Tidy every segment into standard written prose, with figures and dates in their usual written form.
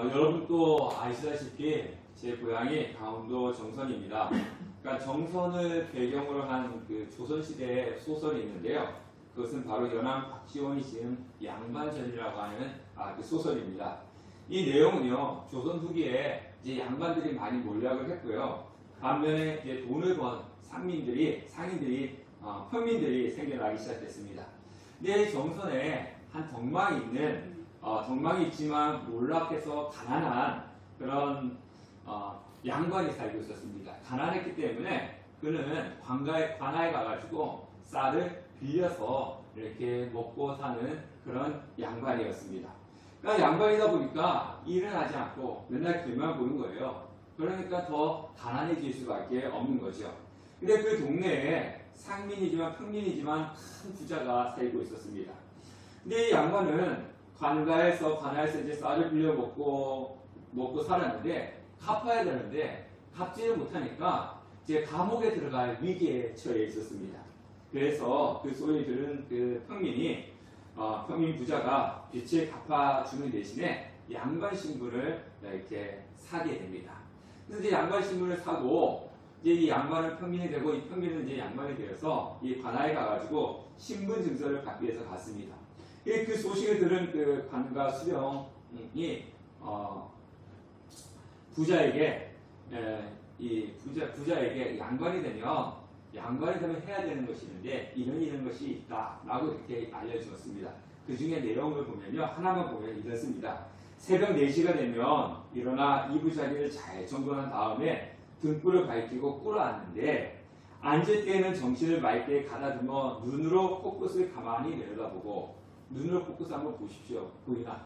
여러분 또 아시다시피 제 고향이 강원도 정선입니다. 그러니까 정선을 배경으로 한 그 조선시대의 소설이 있는데요. 그것은 바로 연암 박지원이 지은 양반전이라고 하는 그 소설입니다. 이 내용은요, 조선 후기에 이제 양반들이 많이 몰락을 했고요. 반면에 이제 돈을 번 상인들이 평민들이 생겨나기 시작했습니다. 근데 정선에 한 덕망이 있지만 몰락해서 가난한 그런 양반이 살고 있었습니다. 가난했기 때문에 그는 관아에 가가지고 쌀을 빌려서 이렇게 먹고 사는 그런 양반이었습니다. 그러니까 양반이다 보니까 일을 하지 않고 맨날 글만 보는 거예요. 그러니까 더 가난해질 수밖에 없는 거죠. 근데 그 동네에 상민이지만 평민이지만 큰 부자가 살고 있었습니다. 근데 이 양반은 관아에서 이제 쌀을 빌려 먹고 살았는데 갚아야 되는데 갚지를 못하니까 이제 감옥에 들어갈 위기에 처해 있었습니다. 그래서 그 소리 들은 그 평민 부자가 빚을 갚아주는 대신에 양반 신분을 이렇게 사게 됩니다. 그래서 이제 양반 신분을 사고 이제 이 양반은 평민이 되고 이 평민은 이제 양반이 되어서 이 관아에 가가지고 신분 증서를 받기 위해서 갔습니다. 그 소식을 들은 그 관가 수령이 부자에게 양반이 되면 해야 되는 것이 있는데 이런 것이 있다라고 이렇게 알려주었습니다. 그 중에 내용을 보면요, 하나만 보면 이렇습니다. 새벽 4시가 되면 일어나 이부자리를 잘 정돈한 다음에 등불을 밝히고 꿇어앉는데 앉을 때에는 정신을 맑게 가다듬어 눈으로 코끝을 가만히 내려다보고 눈으로 코끝을 한번 보십시오. 보이나?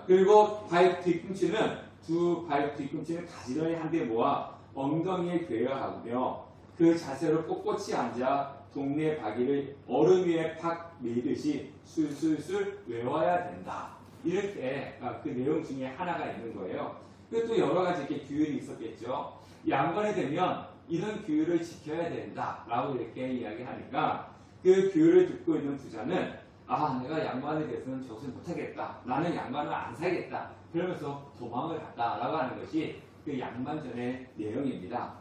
그리고 두 발 뒤꿈치는 가지런히 한데 모아 엉덩이에 괴어하며 그 자세로 꼿꼿이 앉아 동네 바퀴를 얼음 위에 팍 밀듯이 술술술 외워야 된다. 이렇게 그 내용 중에 하나가 있는 거예요. 또 여러 가지 이렇게 규율이 있었겠죠. 양반이 되면 이런 규율을 지켜야 된다라고 이렇게 이야기하니까 그 규율을 듣고 있는 부자는 내가 양반이 돼서는 저것을 못하겠다. 나는 양반을 안 사겠다. 그러면서 도망을 갔다라고 하는 것이 그 양반전의 내용입니다.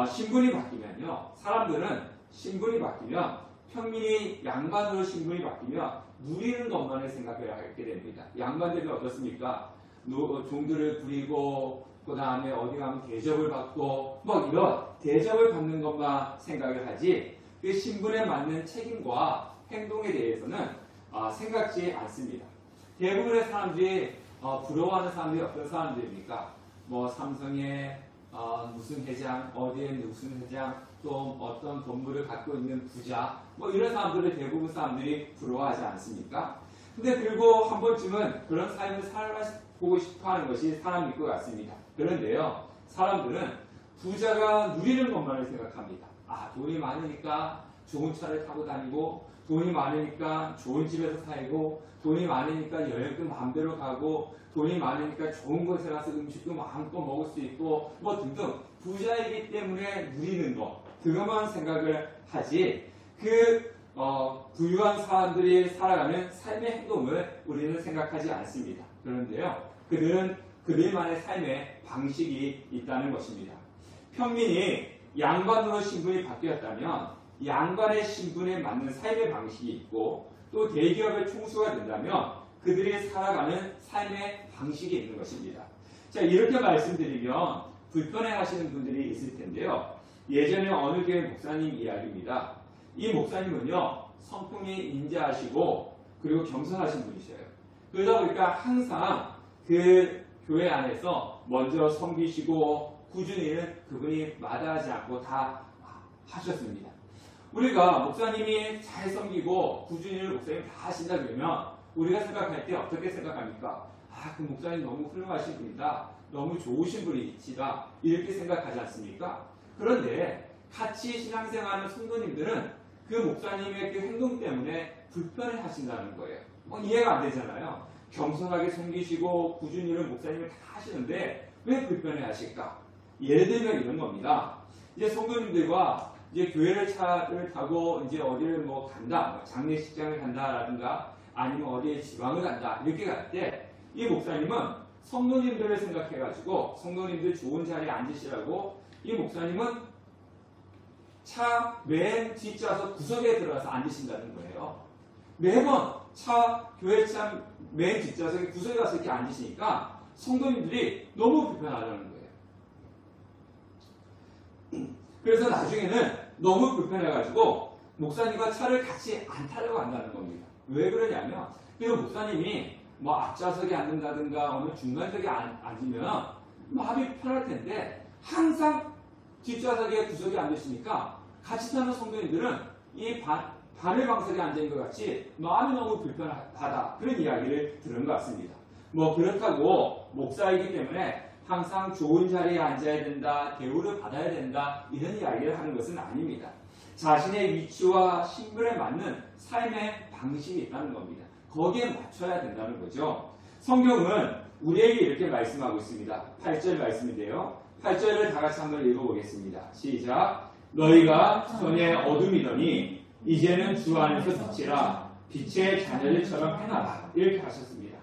신분이 바뀌면요, 사람들은 신분이 바뀌면 평민이 양반으로 신분이 바뀌면 누리는 것만을 생각을 하게 됩니다. 양반들이 어떻습니까? 종들을 부리고 그 다음에 어디 가면 대접을 받고 이런 대접을 받는 것만 생각을 하지 그 신분에 맞는 책임과 행동에 대해서는 생각지 않습니다. 대부분의 사람들이 부러워하는 사람들이 어떤 사람들입니까? 삼성의 무슨 회장, 어디에 무슨 회장, 또 어떤 건물을 갖고 있는 부자, 이런 사람들을 대부분 사람들이 부러워하지 않습니까? 근데 그리고 한 번쯤은 그런 삶을 살아보고 싶어 하는 것이 사람일 것 같습니다. 그런데요, 사람들은 부자가 누리는 것만을 생각합니다. 돈이 많으니까 좋은 차를 타고 다니고, 돈이 많으니까 좋은 집에서 살고, 돈이 많으니까 여행도 마음대로 가고, 돈이 많으니까 좋은 곳에 가서 음식도 마음껏 먹을 수 있고, 등등. 부자이기 때문에 누리는 것, 그것만 생각을 하지, 부유한 사람들이 살아가는 삶의 행동을 우리는 생각하지 않습니다. 그런데요, 그들만의 삶의 방식이 있다는 것입니다. 평민이 양반으로 신분이 바뀌었다면 양반의 신분에 맞는 삶의 방식이 있고 또 대기업의 총수가 된다면 그들이 살아가는 삶의 방식이 있는 것입니다. 자, 이렇게 말씀드리면 불편해하시는 분들이 있을 텐데요. 예전에 어느 교회 목사님 이야기입니다. 이 목사님은요, 성품이 인자하시고 그리고 겸손하신 분이셔요. 그러다 보니까 항상 그 교회 안에서 먼저 섬기시고 꾸준히는 그분이 마다하지 않고 다 하셨습니다. 우리가 목사님이 잘 섬기고 꾸준히 목사님 다 하신다 그러면 우리가 생각할 때 어떻게 생각합니까? 그 목사님 너무 훌륭하신 분이다. 너무 좋으신 분이시다. 이렇게 생각하지 않습니까? 그런데 같이 신앙생활하는 성도님들은 그 목사님의 그 행동 때문에 불편해 하신다는 거예요. 이해가 안 되잖아요. 겸손하게 섬기시고 꾸준히는 목사님을 다 하시는데 왜 불편해 하실까? 예를 들면 이런 겁니다. 이제 성도님들과 이제 교회를 차를 타고 이제 어디를 간다, 장례식장을 간다라든가 아니면 어디에 지방을 간다 이렇게 갈 때 이 목사님은 성도님들을 생각해가지고 성도님들 좋은 자리에 앉으시라고 이 목사님은 차 맨 뒷좌석 구석에 들어가서 앉으신다는 거예요. 매번 교회 차 맨 뒷좌석에 구석에 가서 이렇게 앉으시니까 성도님들이 너무 불편하다는 거예요. 그래서 나중에는 너무 불편해가지고 목사님과 차를 같이 안 타려고 한다는 겁니다. 왜 그러냐면 그 목사님이 뭐 앞좌석에 앉는다든가 어느 중간석에 앉으면 마음이 편할 텐데 항상 뒷좌석에 구석에 앉으시니까 같이 타는 성도님들은 이 바늘 방석에 앉은 것 같이 마음이 너무 불편하다. 그런 이야기를 들은 것 같습니다. 뭐 그렇다고 목사이기 때문에 항상 좋은 자리에 앉아야 된다, 대우를 받아야 된다, 이런 이야기를 하는 것은 아닙니다. 자신의 위치와 신분에 맞는 삶의 방식이 있다는 겁니다. 거기에 맞춰야 된다는 거죠. 성경은 우리에게 이렇게 말씀하고 있습니다. 8절 말씀인데요. 8절을 다 같이 한번 읽어보겠습니다. 시작. 너희가 전에 어둠이더니 이제는 주 안에서 빛이라 빛의 자녀들처럼 해나라. 이렇게 하셨습니다.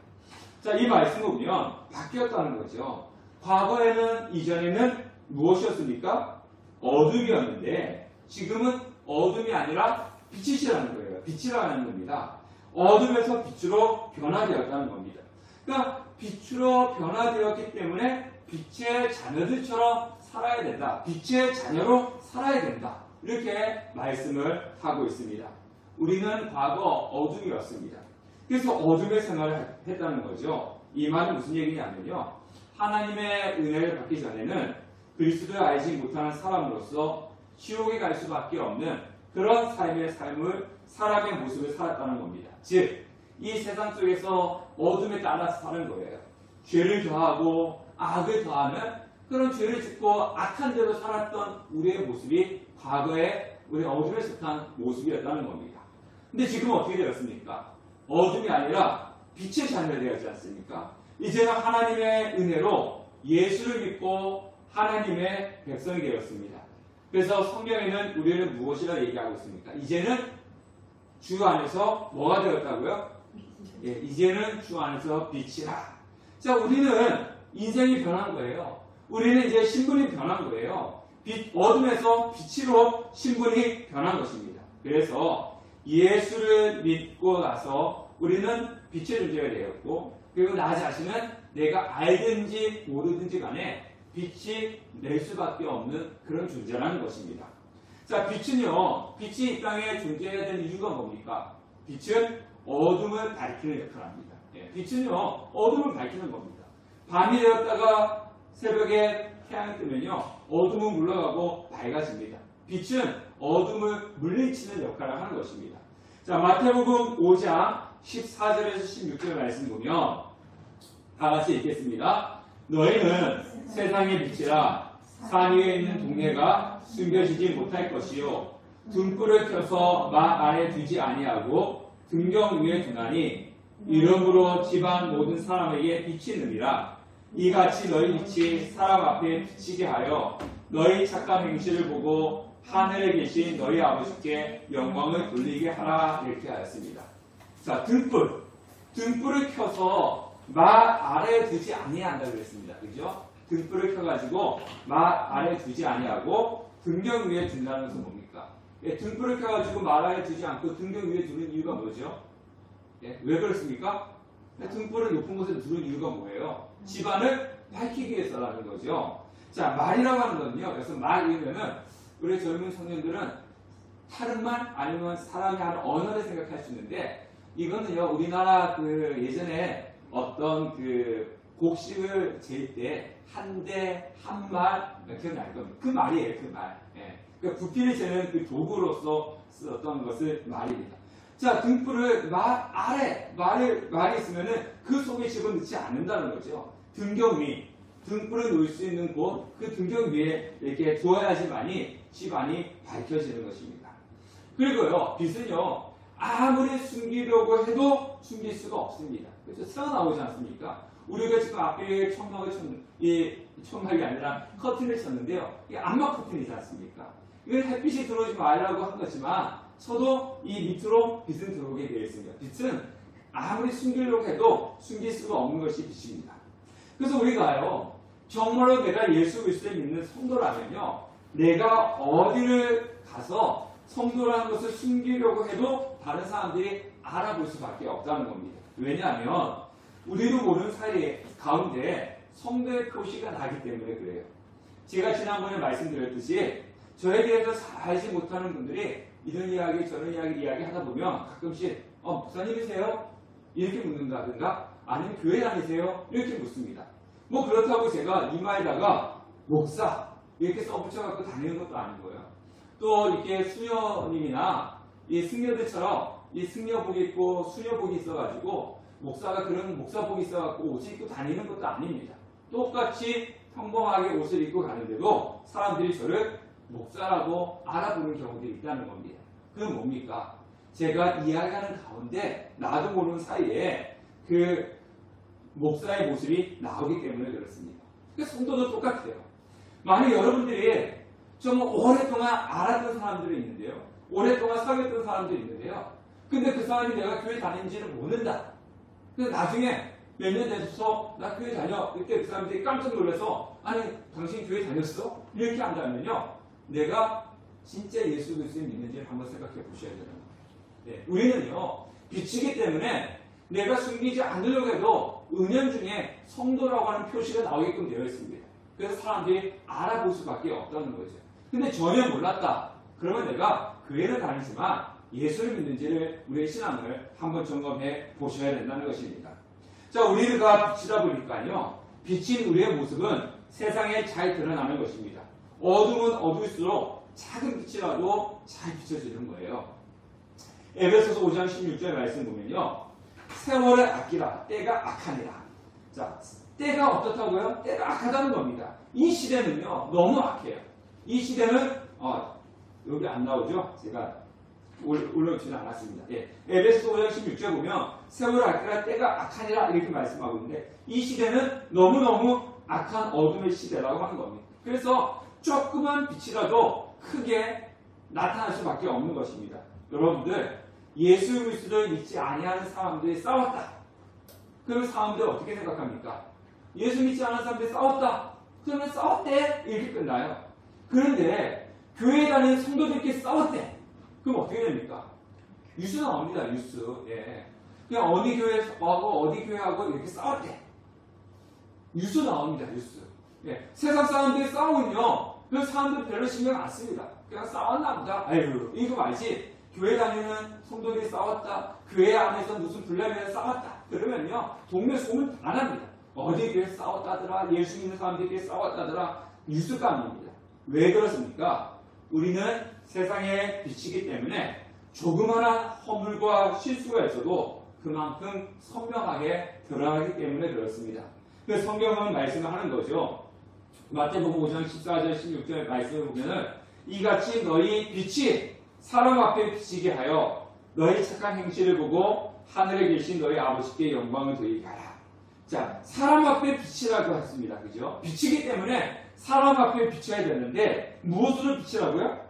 자, 이 말씀을 보면 바뀌었다는 거죠. 과거에는 이전에는 무엇이었습니까? 어둠이었는데 지금은 어둠이 아니라 빛이시라는 거예요. 빛이라는 겁니다. 어둠에서 빛으로 변화되었다는 겁니다. 그러니까 빛으로 변화되었기 때문에 빛의 자녀들처럼 살아야 된다. 빛의 자녀로 살아야 된다. 이렇게 말씀을 하고 있습니다. 우리는 과거 어둠이었습니다. 그래서 어둠의 생활을 했다는 거죠. 이 말은 무슨 얘기냐면요. 하나님의 은혜를 받기 전에는 그리스도를 알지 못하는 사람으로서 지옥에 갈 수밖에 없는 그런 사람의 모습을 살았다는 겁니다. 즉, 이 세상 속에서 어둠에 따라서 사는 거예요. 죄를 더하고 악을 더하는 그런 죄를 짓고 악한 대로 살았던 우리의 모습이 과거에 우리 어둠에 속한 모습이었다는 겁니다. 근데 지금 어떻게 되었습니까? 어둠이 아니라 빛의 자녀가 되었지 않습니까? 이제는 하나님의 은혜로 예수를 믿고 하나님의 백성이 되었습니다. 그래서 성경에는 우리를 무엇이라 얘기하고 있습니까? 이제는 주 안에서 뭐가 되었다고요? 예, 이제는 주 안에서 빛이라. 자, 우리는 인생이 변한 거예요. 우리는 이제 신분이 변한 거예요. 어둠에서 빛으로 신분이 변한 것입니다. 그래서 예수를 믿고 나서 우리는 빛의 존재가 되었고, 그리고 나 자신은 내가 알든지 모르든지 간에 빛이 낼 수밖에 없는 그런 존재라는 것입니다. 자, 빛은요, 빛이 이 땅에 존재해야 되는 이유가 뭡니까? 빛은 어둠을 밝히는 역할을 합니다. 예, 빛은요, 어둠을 밝히는 겁니다. 밤이 되었다가 새벽에 태양이 뜨면요, 어둠은 물러가고 밝아집니다. 빛은 어둠을 물리치는 역할을 하는 것입니다. 자, 마태복음 5장 14절에서 16절 말씀 보면 다 같이 읽겠습니다. 너희는 세상의 빛이라 산 위에 있는 동네가 숨겨지지 못할 것이요 등불을 켜서 막 아래 두지 아니하고 등경 위에 두나니 이러므로 집안 모든 사람에게 빛이 느니라. 이같이 너희 빛이 사람 앞에 비치게 하여 너희 착한 행실을 보고 하늘에 계신 너희 아버지께 영광을 돌리게 하라. 이렇게 하였습니다. 자, 등불을 켜서 막 아래에 두지 아니한다 그랬습니다. 그죠? 등불을 켜가지고 막 아래에 두지 아니하고 등경 위에 둔다는 것은 뭡니까? 예, 등불을 켜가지고 막 아래에 두지 않고 등경 위에 두는 이유가 뭐죠? 예, 왜 그렇습니까? 등불을 높은 곳에 두는 이유가 뭐예요? 집안을 밝히기 위해서라는 거죠. 자, 말이라고 하는 건요. 그래서 말이면은 우리 젊은 청년들은 다른 말 아니면 사람이 하는 언어를 생각할 수 있는데 이거는요. 우리나라 그 예전에 어떤 그 곡식을 잴 때 한 대, 한 말, 기억날 겁니다. 그 말이에요. 그 말. 예. 그러니까 부피를 재는 그 도구로서 썼던 것을 말입니다. 자, 등불을 말이 있으면은 그 속에 집어넣지 않는다는 거죠. 등경 위, 등불을 놓을 수 있는 곳, 그 등경 위에 이렇게 두어야지만이 집안이 밝혀지는 것입니다. 그리고요, 빛은요, 아무리 숨기려고 해도 숨길 수가 없습니다. 그래서 새어 나오지 않습니까? 우리가 지금 앞에 청막이 아니라 커튼을 쳤는데요. 이게 암막 커튼이지 않습니까? 이건 햇빛이 들어오지 말라고 한 거지만, 저도 이 밑으로 빛은 들어오게 되어 있습니다. 빛은 아무리 숨기려고 해도 숨길 수가 없는 것이 빛입니다. 그래서 우리가요, 정말로 내가 예수 그리스도를 믿는 성도라면요, 내가 어디를 가서 성도라는 것을 숨기려고 해도 다른 사람들이 알아볼 수밖에 없다는 겁니다. 왜냐하면 우리도 모르는 사이 가운데 성도의 표시가 나기 때문에 그래요. 제가 지난번에 말씀드렸듯이 저에 대해서 잘 알지 못하는 분들이 이런 이야기 저런 이야기 하다 보면 가끔씩 목사님이세요? 이렇게 묻는다든가 아니면 교회 다니세요? 이렇게 묻습니다. 뭐 그렇다고 제가 이마에다가 목사 이렇게 써붙여갖고 다니는 것도 아닌 거예요. 또 이렇게 수녀님이나 이 승려들처럼 이 승려복이 있고 수녀복이 있어가지고 목사가 그런 목사복이 있어갖고 옷을 입고 다니는 것도 아닙니다. 똑같이 평범하게 옷을 입고 가는데도 사람들이 저를 목사라고 알아보는 경우들이 있다는 겁니다. 그건 뭡니까? 제가 이야기하는 가운데 나도 모르는 사이에 그 목사의 모습이 나오기 때문에 그렇습니다. 그 성도도 똑같아요. 만약 여러분들이 좀 오랫동안 알았던 사람들이 있는데요. 오랫동안 사귀었던 사람들이 있는데요. 근데 그 사람이 내가 교회 다니는지를 모른다. 근데 나중에 몇 년 돼서 나 교회 다녀. 이렇게 그 사람들이 깜짝 놀라서 아니 당신 교회 다녔어? 이렇게 한다면요. 내가 진짜 예수 그리스도를 믿는지를 한번 생각해 보셔야 되는 거예요. 네, 우리는요. 빛이기 때문에 내가 숨기지 않으려고 해도 은연중에 성도라고 하는 표시가 나오게끔 되어 있습니다. 그래서 사람들이 알아볼 수밖에 없다는 거죠. 근데 전혀 몰랐다. 그러면 내가 교회를 다니지만 예수를 믿는지를 우리의 신앙을 한번 점검해 보셔야 된다는 것입니다. 자, 우리가 빛이다 보니까요. 빛인 우리의 모습은 세상에 잘 드러나는 것입니다. 어둠은 어두울수록 작은 빛이라도 잘 비춰지는 거예요. 에베소서 5장 16절 말씀 보면요. 세월을 아끼라 때가 악하니라. 자, 때가 어떻다고요? 때가 악하다는 겁니다. 이 시대는요. 너무 악해요. 이 시대는 여기 안 나오죠? 제가 올려주지는 않았습니다. 예. 에베소서 5장 16절 보면 세월을 아끼라 때가 악하니라 이렇게 말씀하고 있는데 이 시대는 너무너무 악한 어둠의 시대라고 하는 겁니다. 그래서 조그만 빛이라도 크게 나타날 수밖에 없는 것입니다. 여러분들 예수 그리스도를 믿지 아니하는 사람들이 싸웠다. 그럼 사람들 어떻게 생각합니까? 예수 믿지 않는 사람들이 싸웠다. 그러면 싸웠대 이렇게 끝나요. 그런데 교회에 다니는 성도들끼리 싸웠대. 그럼 어떻게 됩니까? 뉴스 나옵니다. 뉴스. 예. 그냥 어디 교회하고 어디 교회하고 이렇게 싸웠대. 뉴스 나옵니다. 뉴스. 예. 세상 사람들이 싸우면요. 그 사람들 별로 신경 안 씁니다. 그냥 싸웠나 보다. 아유 이거 말지. 교회 다니는 성도들이 싸웠다. 교회 안에서 무슨 분란이 싸웠다. 그러면요. 동네 소문 다 납니다. 어디 교회 싸웠다더라. 예수 믿는 사람들끼리 싸웠다더라. 뉴스감입니다. 왜 그렇습니까? 우리는 세상의 빛이기 때문에 조그마한 허물과 실수가 있어도 그만큼 선명하게 드러나기 때문에 그렇습니다. 그래서 성경은 말씀을 하는 거죠. 마태복음 5장 14절 16절 말씀을 보면은 이같이 너희 빛이 사람 앞에 비치게 하여 너희 착한 행실을 보고 하늘에 계신 너희 아버지께 영광을 드리게 하라. 자, 사람 앞에 빛이라고 했습니다. 그죠? 빛이기 때문에 사람 앞에 비춰야 되는데 무엇으로 비치라고요?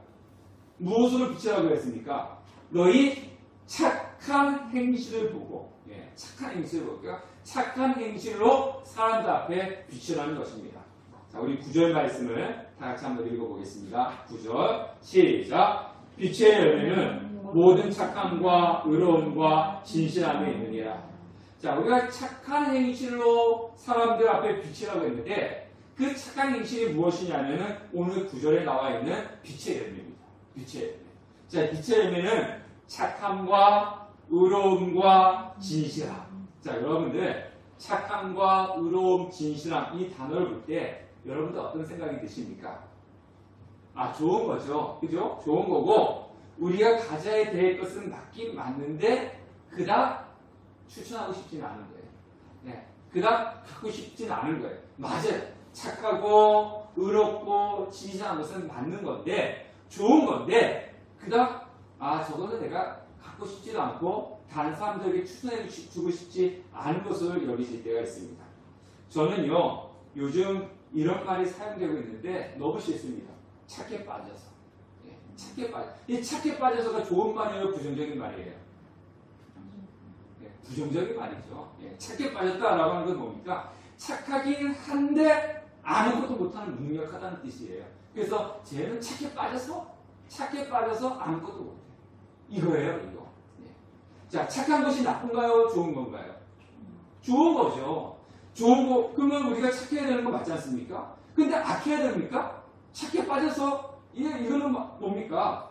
무엇으로 비치라고 했습니까? 너희 착한 행실을 보고 착한 행실을 볼게요. 착한 행실로 사람들 앞에 비추라는 것입니다. 자, 우리 9절 말씀을 다 같이 한번 읽어보겠습니다. 9절 시작. 빛의 열매는 모든 착함과 의로움과 진실함에 있느니라. 자, 우리가 착한 행실로 사람들 앞에 비치라고 했는데 그 착한 행실이 무엇이냐면은 오늘 9절에 나와 있는 빛의 열매입니다. 빛의 열매. 자, 빛의 열매는 착함과 의로움과 진실함. 자, 여러분들 착함과 의로움, 진실함 이 단어를 볼 때 여러분들 어떤 생각이 드십니까? 좋은 거죠. 그죠? 좋은 거고 우리가 가져야 될 것은 맞긴 맞는데 그닥 추천하고 싶지는 않은 거예요. 네, 그닥 갖고 싶지는 않은 거예요. 맞아요. 착하고 의롭고 진실한 것은 맞는 건데 좋은 건데 그닥 저거는 내가 갖고 싶지도 않고 다른 사람들에게 추천해 주고 싶지 않은 것을 여기실 때가 있습니다. 저는요 요즘 이런 말이 사용되고 있는데 너무 싫습니다. 착해 빠져서. 착해 빠져. 이 착해 빠져서가 좋은 말이에요, 부정적인 말이에요? 부정적인 말이죠. 예, 착해 빠졌다라고 하는 건 뭡니까? 착하긴 한데 아무것도 못하는 무능력하다는 뜻이에요. 그래서 쟤는 착해 빠져서 아무것도 못해. 이거예요, 이거. 예. 자, 착한 것이 나쁜가요? 좋은 건가요? 좋은 거죠. 좋은 거, 그러면 우리가 착해야 되는 거 맞지 않습니까? 근데 악해야 됩니까? 착해 빠져서, 이거는 뭡니까?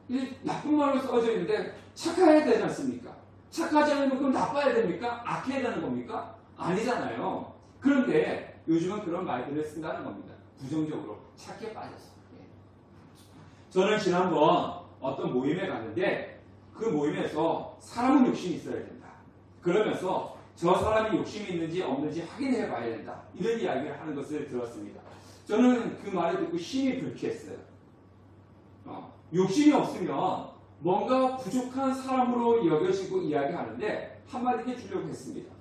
이 나쁜 말로 써져 있는데 착해야 되지 않습니까? 착하지 않으면 그럼 나빠야 됩니까? 악해야 되는 겁니까? 아니잖아요. 그런데 요즘은 그런 말들을 쓴다는 겁니다. 부정적으로 착해 빠져서. 예. 저는 지난번 어떤 모임에 갔는데 그 모임에서 사람은 욕심이 있어야 된다. 그러면서 저 사람이 욕심이 있는지 없는지 확인해 봐야 된다. 이런 이야기를 하는 것을 들었습니다. 저는 그 말을 듣고 심히 불쾌했어요. 욕심이 없으면 뭔가 부족한 사람으로 여겨지고 이야기하는데 한마디 해주려고 했습니다.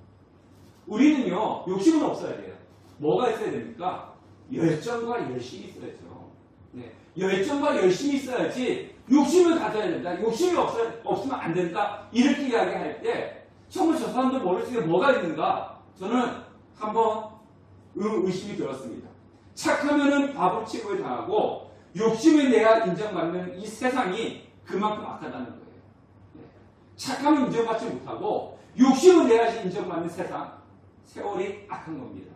우리는요, 욕심은 없어야 돼요. 뭐가 있어야 됩니까? 열정과 열심이 있어야죠. 네. 열정과 열심이 있어야지 욕심을 가져야 된다. 욕심이 없으면 안 된다. 이렇게 이야기할 때 정말 저 사람들 머릿속에 뭐가 있는가? 저는 한번 의심이 들었습니다. 착하면은 바보 취급을 당하고 욕심을 내야 인정받는 이 세상이 그만큼 악하다는 거예요. 네. 착하면 인정받지 못하고 욕심을 내야지 인정받는 세월이 악한 겁니다.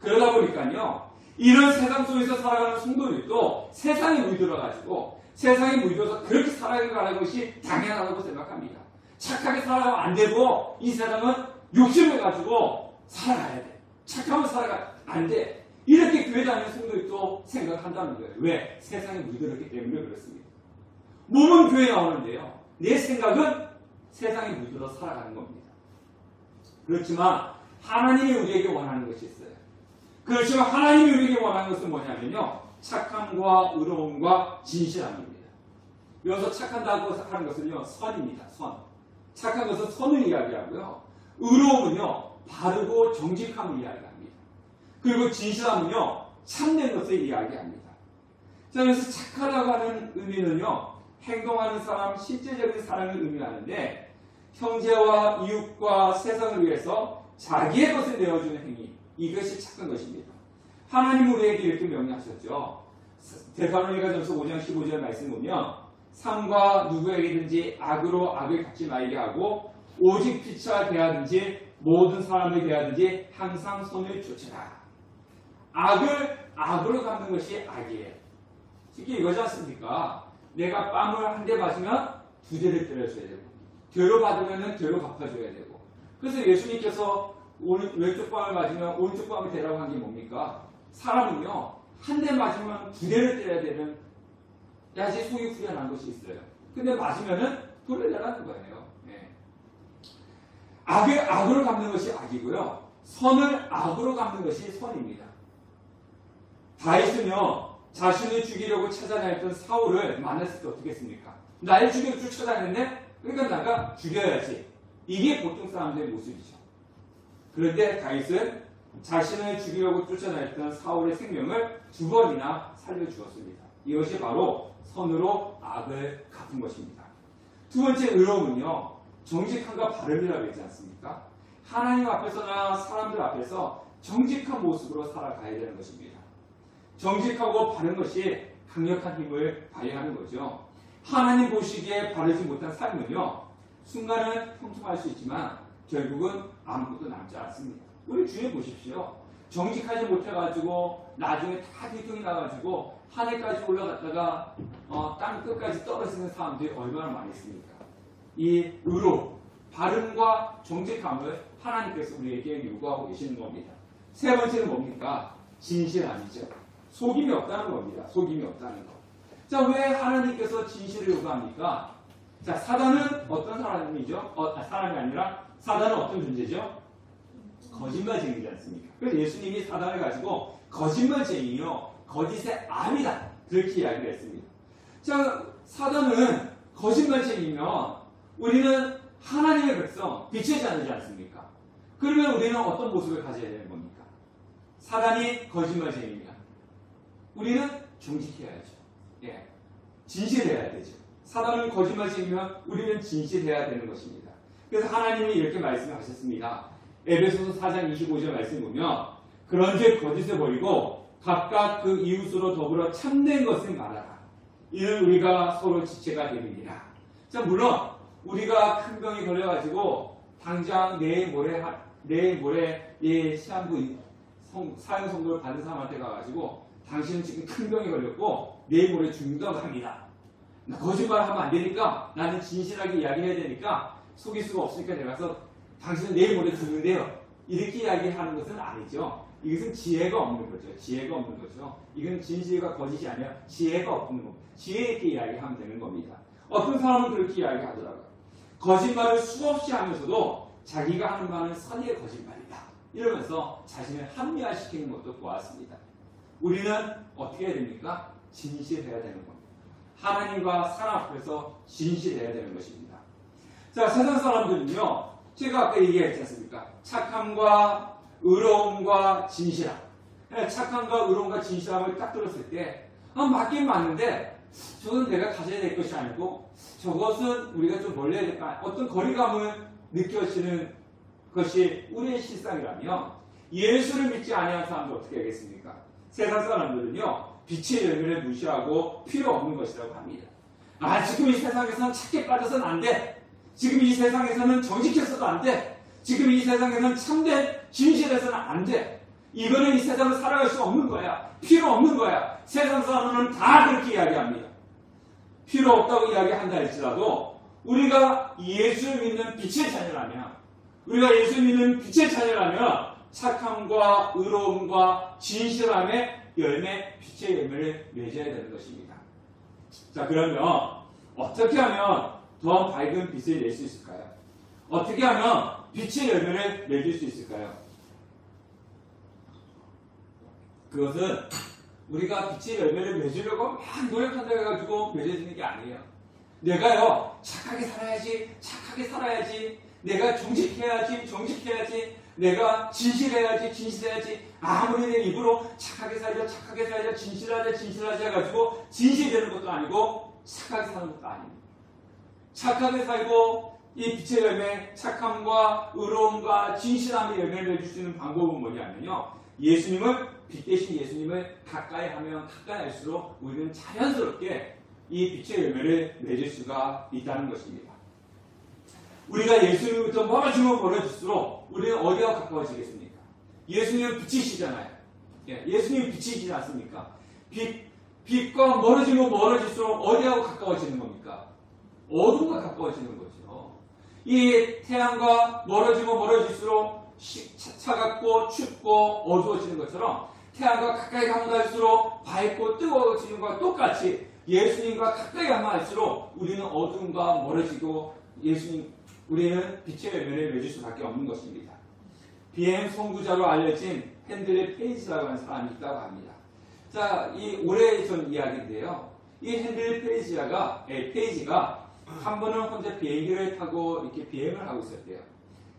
그러다 보니까요, 이런 세상 속에서 살아가는 성도들도 세상에 물들어가지고 세상에 물들어서 그렇게 살아가는 것이 당연하다고 생각합니다. 착하게 살아가면 안 되고 이 세상은 욕심을 가지고 살아가야 돼. 착하면 살아가 안 돼. 이렇게 교회 다니는 성도들도 생각한다는 거예요. 왜? 세상에 물들었기 때문에 그렇습니다. 몸은 교회에 나오는데요. 내 생각은 세상에 물들어 살아가는 겁니다. 그렇지만 하나님이 우리에게 원하는 것이 있어요. 그렇지만 하나님이 우리에게 원하는 것은 뭐냐면요. 착함과 의로움과 진실함입니다. 여기서 착한다고 하는 것은요. 선입니다. 선. 착한 것은 선을 이야기하고요. 의로움은요. 바르고 정직함을 이야기합니다. 그리고 진실함은요. 참된 것을 이야기합니다. 자, 그래서 착하다고 하는 의미는요. 행동하는 사람, 실제적인 사람을 의미하는데 형제와 이웃과 세상을 위해서 자기의 것을 내어주는 행위, 이것이 착한 것입니다. 하나님은 우리에게 이렇게 명령하셨죠. 데살로니가전서 5장 15절 말씀 보면 삼가 누구에게든지 악으로 악을 갚지 말게 하고 오직 피차 대하든지 모든 사람을 대하든지 항상 선을 쫓으라. 악을 악으로 갚는 것이 악이에요. 특히 이거지 않습니까? 내가 뺨을 한 대 맞으면 두 대를 때려줘야 되고 되로 받으면 되로 갚아줘야 되고. 그래서 예수님께서 왼쪽 뺨을 맞으면 오른쪽 뺨을 대라고 한 게 뭡니까? 사람은요, 한 대 맞으면 두 대를 때려야 되는 야지 속이 후련한 것이 있어요. 근데 맞으면은 돌을 내라는 거예요. 네. 악을 악으로 갚는 것이 악이고요. 선을 악으로 갚는 것이 선입니다. 다윗은요, 자신을 죽이려고 찾아다녔던 사울을 만났을 때 어떻게 했습니까? 나를 죽이려고 쫓아다녔네? 그러니까 내가 죽여야지. 이게 보통 사람들의 모습이죠. 그런데 다윗은 자신을 죽이려고 쫓아다녔던 사울의 생명을 두 번이나 살려주었습니다. 이것이 바로 선으로 악을 갚은 것입니다. 두 번째 의로움은요, 정직함과 바름이라고 하지 않습니까? 하나님 앞에서나 사람들 앞에서 정직한 모습으로 살아가야 되는 것입니다. 정직하고 바른 것이 강력한 힘을 발휘하는 거죠. 하나님 보시기에 바르지 못한 삶은요, 순간은 평통할 수 있지만 결국은 아무것도 남지 않습니다. 우리 주위에 보십시오. 정직하지 못해가지고 나중에 다 뒤통이 나가지고 하늘까지 올라갔다가 땅 끝까지 떨어지는 사람들이 얼마나 많이 있습니까? 이 의로, 바름과 정직함을 하나님께서 우리에게 요구하고 계시는 겁니다. 세 번째는 뭡니까? 진실함이죠. 속임이 없다는 겁니다. 속임이 없다는 것. 자, 왜 하나님께서 진실을 요구합니까? 자, 사단은 어떤 사람이죠? 사람이 아니라 사단은 어떤 존재죠? 거짓말쟁이지 않습니까? 그래서 예수님이 사단을 가지고 거짓말쟁이요, 거짓의 암이다, 그렇게 이야기를 했습니다. 자, 사단은 거짓말쟁이면 우리는 하나님의 백성, 빛의 자녀지 않습니까? 그러면 우리는 어떤 모습을 가져야 되는 겁니까? 사단이 거짓말쟁이면 우리는 정직해야죠. 예, 진실해야 되죠. 사단은 거짓말쟁이면 우리는 진실해야 되는 것입니다. 그래서 하나님이 이렇게 말씀하셨습니다. 에베소서 4장 25절 말씀 보면 그런즉 거짓을 버리고 각각 그 이웃으로 더불어 참된 것을 말하라. 이는 우리가 서로 지체가 되느니라. 자, 물론 우리가 큰 병이 걸려가지고 당장 내일 모레 이 시한부 사형 선고를 받은 사람한테 가가지고 당신은 지금 큰 병이 걸렸고 내일 모레 죽는다고 합니다. 거짓말하면 안 되니까 나는 진실하게 이야기해야 되니까 속일 수가 없으니까 내가 가서 당신은 내일 모레 죽는데요. 이렇게 이야기하는 것은 아니죠. 이것은 지혜가 없는 거죠. 지혜가 없는 거죠. 이건 진실과 거짓이 아니라 지혜가 없는 겁니다. 지혜 있게 이야기하면 되는 겁니다. 어떤 사람은 그렇게 이야기하더라고요. 거짓말을 수없이 하면서도 자기가 하는 말은 선의의 거짓말이다. 이러면서 자신을 합리화시키는 것도 보았습니다. 우리는 어떻게 해야 됩니까? 진실해야 되는 겁니다. 하나님과 사람 앞에서 진실해야 되는 것입니다. 자, 세상 사람들은요, 제가 아까 얘기했지 않습니까? 착함과 의로움과 진실함. 착함과 의로움과 진실함을 딱 들었을 때, 맞긴 맞는데, 저건 내가 가져야 될 것이 아니고, 저것은 우리가 좀 멀리 해야 될까? 어떤 거리감을 느껴지는 것이 우리의 실상이라면, 예수를 믿지 아니하는 사람들 어떻게 하겠습니까? 세상 사람들은요, 빛의 열매를 무시하고 필요 없는 것이라고 합니다. 지금 이 세상에서는 착해 빠져서는 안 돼. 지금 이 세상에서는 정직해서도 안 돼. 지금 이 세상에서는 참된 진실해서는 안 돼. 이거는 이 세상을 살아갈 수 없는 거야. 필요 없는 거야. 세상 사람들은 다 그렇게 이야기합니다. 필요 없다고 이야기한다 할지라도 우리가 예수를 믿는 빛의 자녀라면, 우리가 예수 믿는 빛의 자녀라면 착함과 의로움과 진실함의 열매, 빛의 열매를 맺어야 되는 것입니다. 자, 그러면 어떻게 하면 더 밝은 빛을 낼 수 있을까요? 어떻게 하면 빛의 열매를 맺을 수 있을까요? 그것은 우리가 빛의 열매를 맺으려고 막 노력한다고 해가지고 맺어지는 게 아니에요. 내가요, 착하게 살아야지, 내가 정직해야지, 내가 진실해야지, 아무리 내 입으로 착하게 살자, 진실하자 해가지고 진실되는 것도 아니고 착하게 사는 것도 아닙니다. 착하게 살고 이 빛의 열매, 착함과 의로움과 진실함의 열매를 맺을 수 있는 방법은 뭐냐면요, 빛 대신 예수님을 가까이 하면 가까이 할수록 우리는 자연스럽게 이 빛의 열매를 맺을 수가 있다는 것입니다. 우리가 예수님부터 멀어질수록 우리는 어디와 가까워지겠습니까? 예수님은 빛이시잖아요. 예수님은 빛이시지 않습니까? 빛과 멀어질수록 어디하고 가까워지는 겁니까? 어둠과 가까워지는 거죠. 이 태양과 멀어질수록 차갑고 춥고 어두워지는 것처럼 태양과 가까이 가면 갈수록 밝고 뜨거워지는 것과 똑같이 예수님과 가까이 가면 갈수록 우리는 어둠과 멀어지고 우리는 빛의 열매를 맺을 수밖에 없는 것입니다. 비행 선구자로 알려진 핸들리 페이지라고 하는 사람이 있다고 합니다. 자, 이 오래전 이야기인데요. 이 핸들리 페이지가 한 번은 혼자 비행기를 타고 이렇게 비행을 하고 있었대요.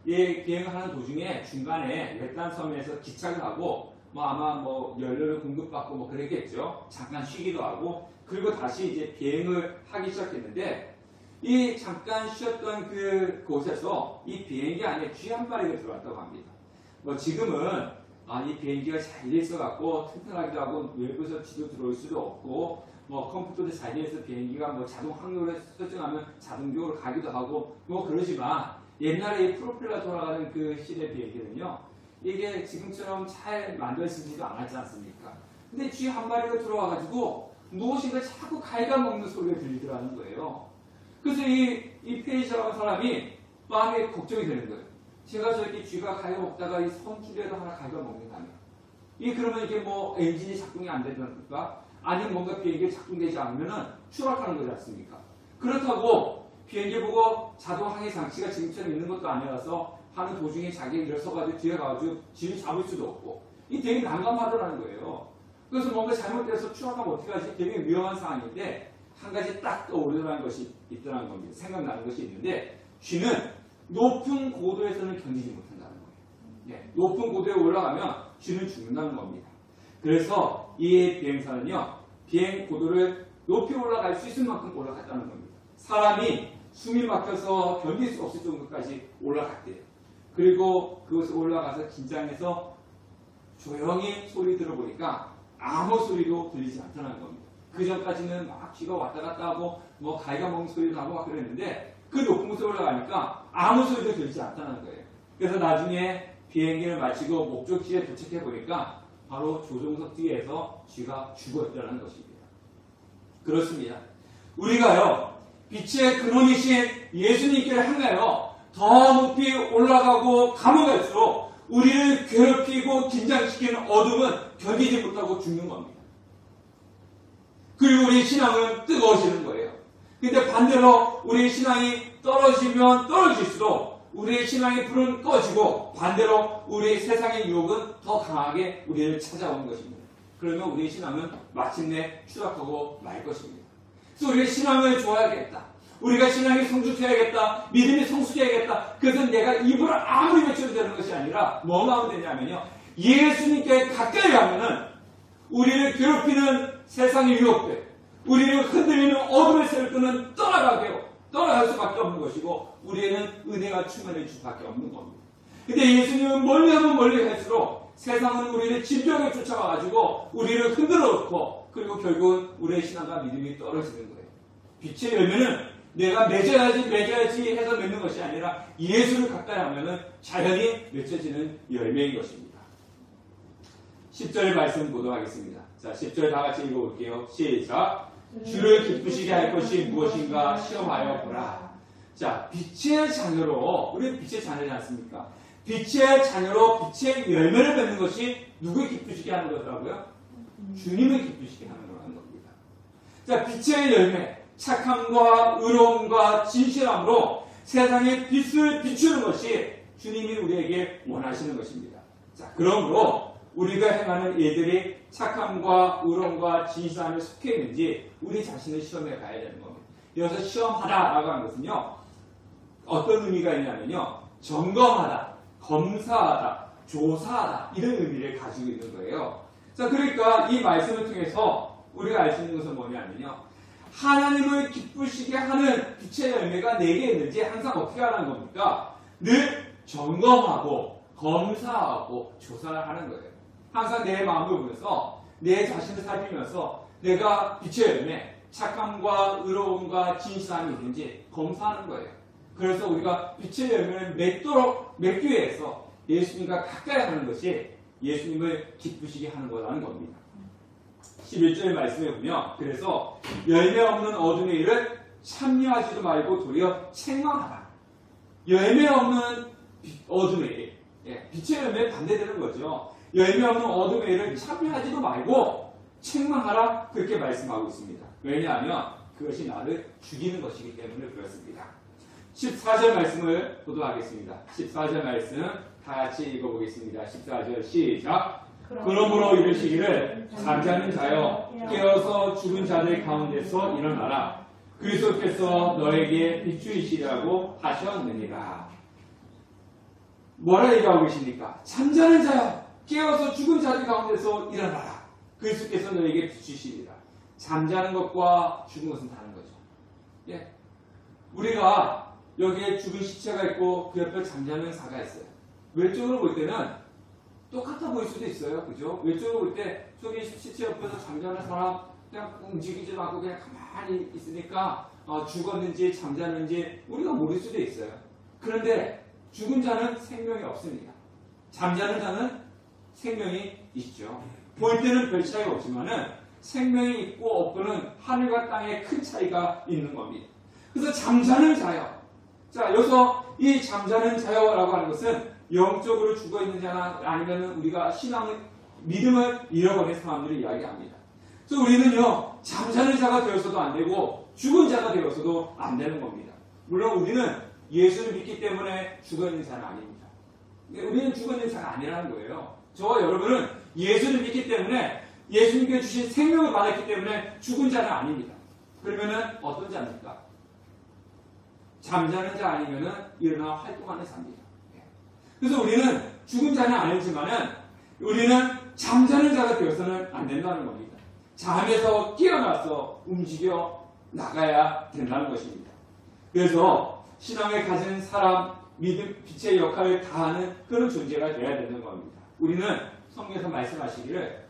이 비행을 하는 도중에 중간에 외딴 섬에서 기착을 하고 아마 연료를 공급받고 그랬겠죠. 잠깐 쉬기도 하고, 그리고 다시 이제 비행을 하기 시작했는데, 이 잠깐 쉬었던 그 곳에서 이 비행기 안에 쥐 한 마리가 들어왔다고 합니다. 지금은 이 비행기가 잘 돼 있어갖고 튼튼하기도 하고 외부에서 쥐도 들어올 수도 없고 컴퓨터도 잘 돼 있어 비행기가 자동 항로를 설정하면 자동적으로 가기도 하고 그러지만 옛날에 이 프로펠러 돌아가는 그 시대 비행기는요, 이게 지금처럼 잘 만들어지지도 않았지 않습니까? 근데 쥐 한 마리가 들어와가지고 무엇인가 자꾸 갉아먹는 소리가 들리더라는 거예요. 그래서 이 페이지라는 사람이 마음에 걱정이 되는 거예요. 제가 저렇게 쥐가 갉아먹다가 이 선줄에도 하나 갉아먹는다면, 그러면 이게 엔진이 작동이 안 된다든가, 아니면 뭔가 비행기가 작동되지 않으면은 추락하는 거지 않습니까? 그렇다고 비행기 보고 자동 항해 장치가 지금처럼 있는 것도 아니라서 하는 도중에 자기가 일어서가지고 뒤에 가가지고 쥐를 잡을 수도 없고, 되게 난감하더라는 거예요. 그래서 뭔가 잘못돼서 추락하면 어떻게 하지? 되게 위험한 상황인데, 한 가지 딱 떠오르는 것이 있더라는 겁니다. 생각나는 것이 있는데, 쥐는 높은 고도에서는 견디지 못한다는 거예요. 높은 고도에 올라가면 쥐는 죽는다는 겁니다. 그래서 이 비행사는요, 비행 고도를 높이 올라갈 수 있을 만큼 올라갔다는 겁니다. 사람이 숨이 막혀서 견딜 수 없을 정도까지 올라갔대요. 그리고 그곳에 올라가서 긴장해서 조용히 소리 들어보니까 아무 소리도 들리지 않다는 겁니다. 그 전까지는 막 쥐가 왔다 갔다 하고 뭐 가위가 먹는 소리도 나고 막 그랬는데 그 높은 곳에 올라가니까 아무 소리도 들리지 않다는 거예요. 그래서 나중에 비행기를 마치고 목적지에 도착해 보니까 바로 조종석 뒤에서 쥐가 죽어있다는 것입니다. 그렇습니다. 우리가요, 빛의 근원이신 예수님께를 향하여 더 높이 올라가고 감옥갈수록 우리를 괴롭히고 긴장시키는 어둠은 견디지 못하고 죽는 겁니다. 그리고 우리의 신앙은 뜨거워지는 거예요. 근데 반대로 우리의 신앙이 떨어지면 떨어질수록 우리의 신앙의 불은 꺼지고 반대로 우리의 세상의 유혹은 더 강하게 우리를 찾아오는 것입니다. 그러면 우리의 신앙은 마침내 추락하고 말 것입니다. 그래서 우리의 신앙을 좋아야겠다. 우리가 신앙이 성숙해야겠다. 믿음이 성숙해야겠다. 그것은 내가 입으로 아무리 외쳐도 되는 것이 아니라 뭐가 하면 되냐면요. 예수님께 가까이 가면은 우리를 괴롭히는 세상의 유혹들, 우리를 흔들리는 어둠의 세력들은 떠나갈 수밖에 없는 것이고 우리에는 은혜가 충만해질 수밖에 없는 겁니다. 근데 예수님은 멀리 하면 멀리 갈수록 세상은 우리를 진정하게 쫓아와가지고 우리를 흔들어 놓고 그리고 결국은 우리의 신앙과 믿음이 떨어지는 거예요. 빛의 열매는 내가 맺어야지 해서 맺는 것이 아니라 예수를 가까이 하면은 자연히 맺혀지는 열매인 것입니다. 10절 말씀 보도록 자, 10절 다 같이 읽어볼게요. 시작. 주를 기쁘시게 할 것이 무엇인가 시험하여 보라. 자, 빛의 자녀로, 우리 빛의 자녀지 않습니까? 빛의 자녀로 빛의 열매를 맺는 것이 누굴 기쁘시게 하는 거더라고요? 주님을 기쁘시게 하는 거라는 겁니다. 자, 빛의 열매, 착함과 의로움과 진실함으로 세상의 빛을 비추는 것이 주님이 우리에게 원하시는 것입니다. 자, 그러므로 우리가 행하는 일들이 착함과 의로움과 진실함에 속해 있는지 우리 자신을 시험해 가야 되는 겁니다. 여기서 시험하다라고 하는 것은요, 어떤 의미가 있냐면요, 점검하다, 검사하다, 조사하다 이런 의미를 가지고 있는 거예요. 자, 그러니까 이 말씀을 통해서 우리가 알 수 있는 것은 뭐냐면요, 하나님을 기쁘시게 하는 빛의 열매가 내게 있는지 항상 어떻게 하라는 겁니까? 늘 점검하고 검사하고 조사를 하는 거예요. 항상 내 마음을 보면서 내 자신을 살피면서 내가 빛의 열매, 착함과 의로움과 진실함이 있는지 검사하는 거예요. 그래서 우리가 빛의 열매를 맺기 위해서 예수님과 가까이 하는 것이 예수님을 기쁘시게 하는 거라는 겁니다. 11절 말씀에 보면 그래서 열매 없는 어둠의 일을 참여하지도 말고 도리어 책망하라. 열매 없는 어둠의 일, 빛의 열매에 반대되는 거죠. 열매 없는 어둠의 일을 참여하지도 말고 책망하라 그렇게 말씀하고 있습니다. 왜냐하면 그것이 나를 죽이는 것이기 때문에 그렇습니다. 14절 말씀을 보도하겠습니다. 14절 말씀 다 같이 읽어보겠습니다. 14절 시작. 그러므로 이르시기를 잠자는 자여 깨어서 죽은 자들 가운데서 일어나라. 그리스도께서 너에게 비추이시라고 하셨느니라. 뭐라 얘기하고 계십니까? 잠자는 자여 깨어서 죽은 자들 가운데서 일어나라. 그리스도께서 너에게 비추시리라. 잠자는 것과 죽은 것은 다른 거죠. 예. 우리가 여기에 죽은 시체가 있고 그 옆에 잠자는 사가 있어요. 외적으로 볼 때는 똑같아 보일 수도 있어요. 그죠? 외적으로 볼 때 저기 시체 옆에서 잠자는 사람 그냥 움직이지도 않고 그냥 가만히 있으니까 죽었는지 잠자는지 우리가 모를 수도 있어요. 그런데 죽은 자는 생명이 없습니다. 잠자는 자는 생명이 있죠. 볼 때는 별 차이가 없지만은 생명이 있고 없고는 하늘과 땅의 큰 차이가 있는 겁니다. 그래서 잠자는 자여. 자, 여기서 이 잠자는 자여라고 하는 것은 영적으로 죽어 있는 자나 아니면 우리가 믿음을 잃어버린 사람들을 이야기합니다. 그래서 우리는요, 잠자는 자가 되어서도 안 되고 죽은 자가 되어서도 안 되는 겁니다. 물론 우리는 예수를 믿기 때문에 죽어 있는 자는 아닙니다. 우리는 죽어 있는 자가 아니라는 거예요. 저와 여러분은 예수를 믿기 때문에 예수님께 주신 생명을 받았기 때문에 죽은 자는 아닙니다. 그러면은 어떤 자입니까? 잠자는 자 아니면은 일어나 활동하는 자입니다. 그래서 우리는 죽은 자는 아니지만은 우리는 잠자는 자가 되어서는 안 된다는 겁니다. 잠에서 깨어나서 움직여 나가야 된다는 것입니다. 그래서 신앙을 가진 사람, 믿음, 빛의 역할을 다하는 그런 존재가 되어야 되는 겁니다. 우리는 성경에서 말씀하시기를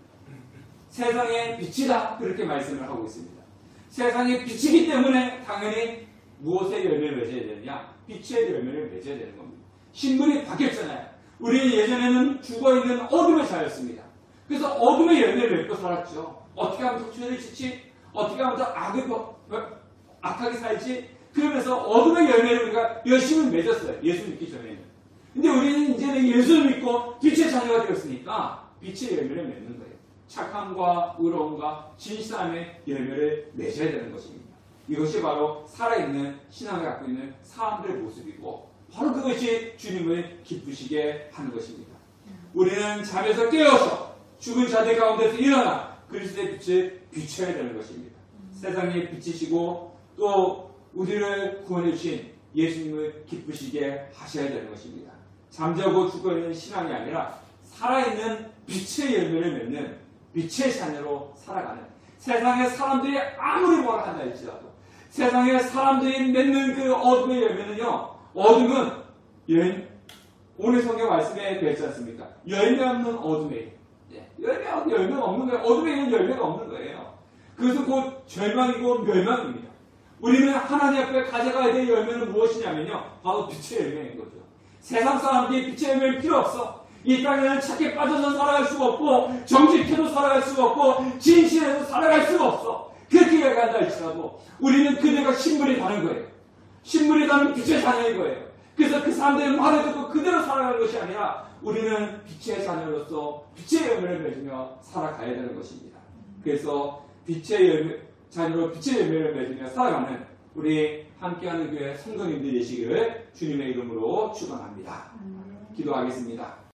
세상의 빛이다 그렇게 말씀을 하고 있습니다. 세상의 빛이기 때문에 당연히 무엇의 열매를 맺어야 되느냐? 빛의 열매를 맺어야 되는 겁니다. 신분이 바뀌었잖아요. 우리는 예전에는 죽어있는 어둠의 자였습니다. 그래서 어둠의 열매를 맺고 살았죠. 어떻게 하면 더 죄를 짓지? 어떻게 하면 더 악하게 살지? 그러면서 어둠의 열매를 우리가 열심히 맺었어요. 예수 믿기 전에는. 근데 우리는 이제는 예수를 믿고 빛의 자녀가 되었으니까 빛의 열매를 맺는 거예요. 착함과 의로움과 진실함의 열매를 맺어야 되는 것입니다. 이것이 바로 살아있는 신앙을 갖고 있는 사람들의 모습이고 바로 그것이 주님을 기쁘시게 하는 것입니다. 우리는 잠에서 깨어서 죽은 자들 가운데서 일어나 그리스도의 빛을 비춰야 되는 것입니다. 세상의 빛이시고 또 우리를 구원해 주신 예수님을 기쁘시게 하셔야 되는 것입니다. 잠자고 죽어있는 신앙이 아니라 살아있는 빛의 열매를 맺는 빛의 자녀로 살아가는, 세상의 사람들이 아무리 뭐라 한다 할지라도 세상의 사람들이 맺는 그 어둠의 열매는요, 어둠은 오늘 성경 말씀에 되지 않습니까? 열매 없는 어둠에 열매가 없는 거예요. 어둠에는 열매가 없는 거예요. 그것은 곧 절망이고 멸망입니다. 우리는 하나님 앞에 가져가야 될 열매는 무엇이냐면요, 바로 빛의 열매인 거죠. 세상 사람들이 빛의 열매는 필요 없어. 이 땅에는 착해 빠져서 살아갈 수가 없고 정직해도 살아갈 수가 없고 진실해도 살아갈 수가 없어. 그렇게 이야기한다 할지라도 우리는 그대가 신분이 다른 거예요. 신분이 다른 빛의 자녀인 거예요. 그래서 그 사람들의 말을 듣고 그대로 살아가는 것이 아니라 우리는 빛의 자녀로서 빛의 열매를 맺으며 살아가야 되는 것입니다. 그래서 빛의 자녀로 빛의 열매를 맺으며 살아가는 우리 함께하는 교회 성도님들 되시기를 주님의 이름으로 축원합니다. 기도하겠습니다.